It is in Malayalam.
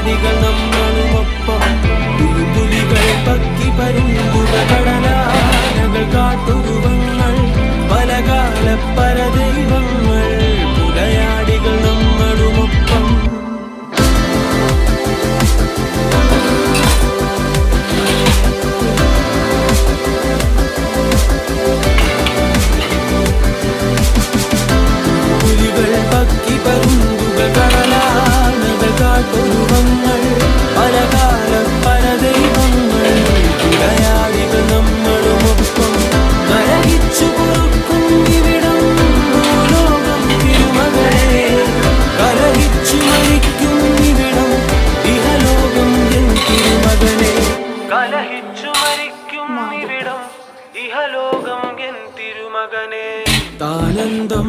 പുലയാടികൾ നമ്മളുമൊപ്പം പുലികൾ പക്കി പരുന്തുക കടലാനകൾ കാട്ടുരുവങ്ങൾ പലകാല പരദൈവങ്ങൾ പുലയാടികൾ നമ്മളുമൊപ്പം പുലികൾ പക്കി പരുന്തുക കടലാനകൾ കാട്ടുരുവങ്ങൾ പലകാല പരദൈവങ്ങൾ പുലയാടികൾ നമ്മളുമൊപ്പം കരകിച്ചു പൊറുക്കും ഇവിടം ഭൂലോകം തിരുമകളെ കലഹിച്ചു മരിക്കും ഇവിടം ഇഹലോകം എൻ തിരുമകനെ കലഹിച്ചു മരിക്കും ഇവിടം ഇഹലോകം എൻ തിരുമകനെ താനന്തം